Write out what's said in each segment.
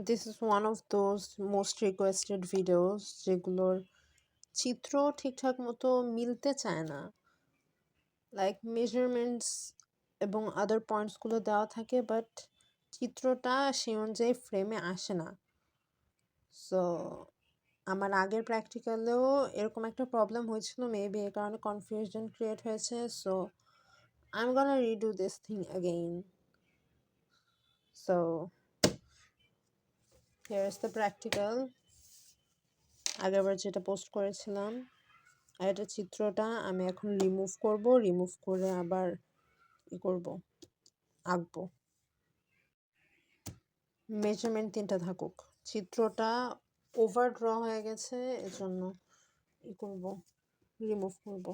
This is one of those most requested videos যেগুলোর চিত্র ঠিকঠাক মতো মিলতে চায় না, লাইক মেজারমেন্টস এবং আদার পয়েন্টসগুলো দেওয়া থাকে বাট চিত্রটা সেই অনুযায়ী ফ্রেমে আসে না। সো আমার আগের প্র্যাকটিক্যালেও এরকম একটা প্রবলেম হয়েছিল, মেবি এর কারণে কনফিউশন ক্রিয়েট হয়েছে। So I am gonna redo this thing again. So here is the practical, আগেরবার যেটা পোস্ট করেছিলাম। আর এটা চিত্রটা আমি এখন রিমুভ করে আবার করব, আঁকবো। মেজারমেন্ট 3টা থাকুক, চিত্রটা ওভার ড্র হয়ে গেছে, এজন্য করব, রিমুভ করব।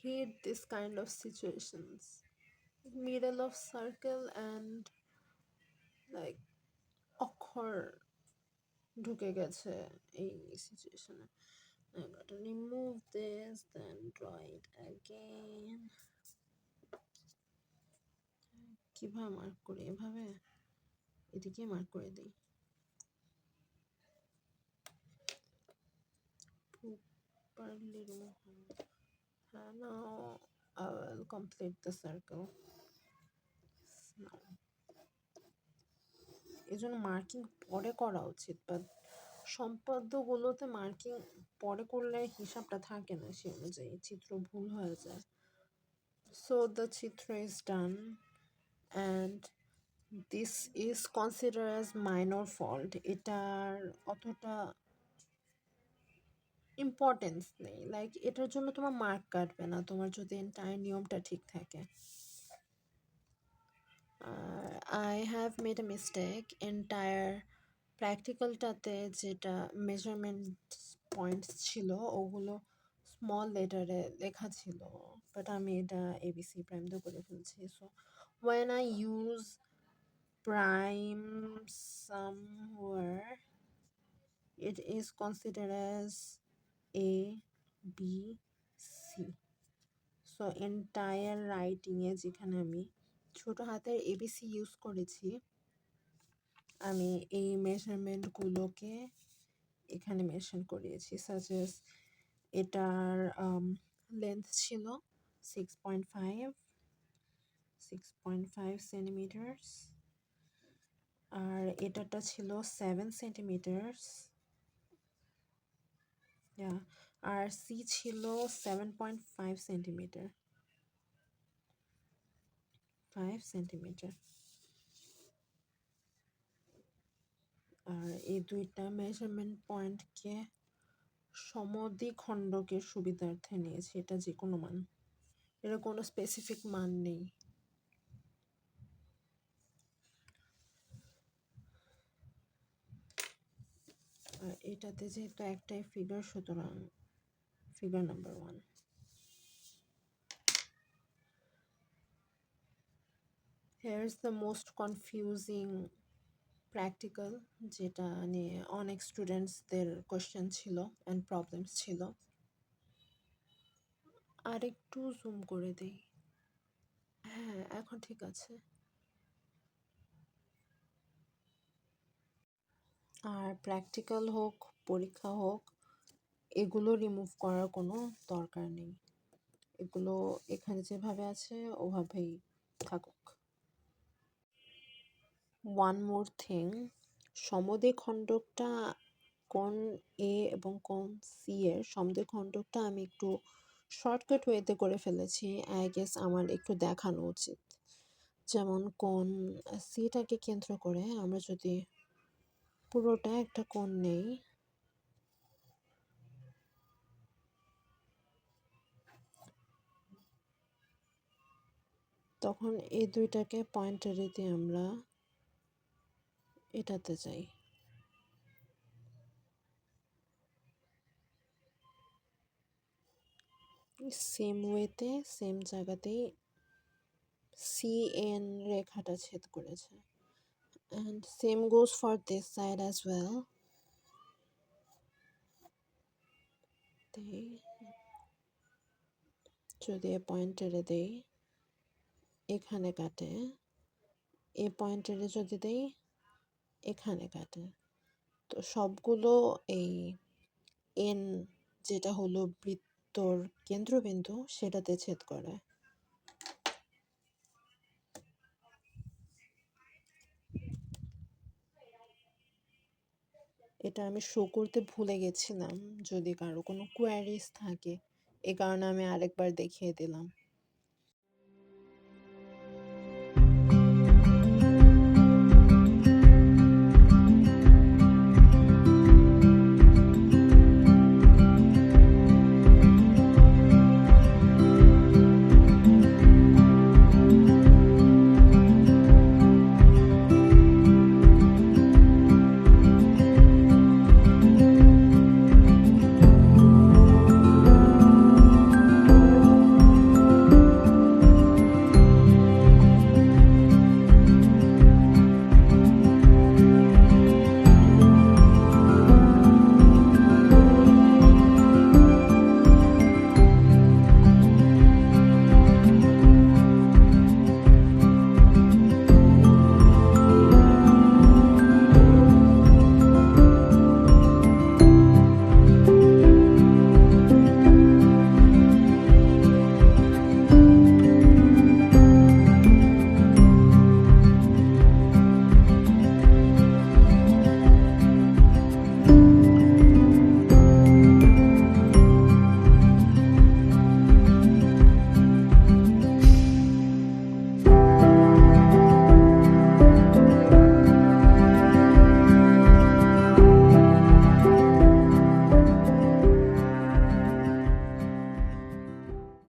Hate this kind of situations, middle of circle and like অক্ষর ঢুকে গেছে এই সিচুয়েশনে। I gotta remove this, then draw it again. কিভাবে মার্ক করি? এভাবে এদিকে মার্ক করে দিই। Properly remove. Now I will complete the circle. Now এই জন্য মার্কিং পরে করা উচিত, বাট সম্পাদ্যগুলোতে মার্কিং পরে করলে হিসাবটা থাকে না, সে অনুযায়ী চিত্র ভুল হয়ে যায়। So the chitra is done and this is considered as minor fault. এটার অতটা ইম্পর্টেন্স নেই, লাইক এটার জন্য তোমার মার্ক কাটবে না তোমার যদি এন্টায়ার নিয়মটা ঠিক থাকে। I have made a mistake. Entire প্র্যাকটিক্যালটাতে যেটা মেজারমেন্ট পয়েন্টস ছিল ওগুলো স্মল লেটারে লেখা ছিল, বাট আমি এটা ABC প্রাইম দিয়ে করে ফেলছি। So when I use prime somewhere it is considered as A B C. So entire রাইটিংয়ে যেখানে আমি ছোট হাতের ABC ইউজ করেছি, আমি এই মেজারমেন্টগুলোকে এখানে মেনশন করিয়েছি। সাজেস এটার লেন্থ ছিল 6.5 সেন্টিমিটার্স, আর এটাটা ছিল 7 সেন্টিমিটার্স, আর সি ছিল 7.5 সেন্টিমিটার, 5 সেন্টিমিটার। আর এই দুইটা মেজারমেন্ট পয়েন্টকে সমদ্বিখণ্ডকের সুবিধার্থে নিয়েছি, এটা যে কোনো মান, এটা কোনো স্পেসিফিক মান নেই। আর এটাতে যেহেতু একটাই ফিগার, সুতরাং figure number 1। Here's the most confusing practical, যেটা নিয়ে অনেক স্টুডেন্টসদের কোয়েশ্চেন ছিল অ্যান্ড প্রবলেমস ছিল। আর একটু জুম করে দেই, হ্যাঁ এখন ঠিক আছে। আর প্র্যাকটিক্যাল হোক পরীক্ষা হোক এগুলো রিমুভ করার কোনো দরকার নেই, এগুলো এখানে যেভাবে আছে ওভাবেই থাকুক। ওয়ান মোর থিং, সমদ্বিখণ্ডকটা কোণ এ এবং কোণ সি এর সমদ্বিখণ্ডকটা আমি একটু শর্টকাট ওয়েতে করে ফেলেছি, আই গেস আমার একটু দেখানো উচিত। যেমন কোণ সিটাকে কেন্দ্র করে আমরা যদি পুরোটা একটা কোণ নেই, তখন এই দুইটাকে পয়েন্টারে দিয়ে আমরা এটাতে যাই। সেম ওয়েতে সেম জায়গাতেই CN রেখাটা ছেদ করেছে, and same goes for this side as well. যদি এ পয়েন্টারে দেই এখানে কাটে, এ পয়েন্টারে যদি দেই এখানে কাটে, তো সবগুলো এই এন যেটা হলো বৃত্তর কেন্দ্রবিন্দু সেটাতে ছেদ করে। এটা আমি শো করতে ভুলে গেছিলাম, যদি কারো কোনো কোয়ারিজ থাকে এ কারণে আমি আরেকবার দেখিয়ে দিলাম।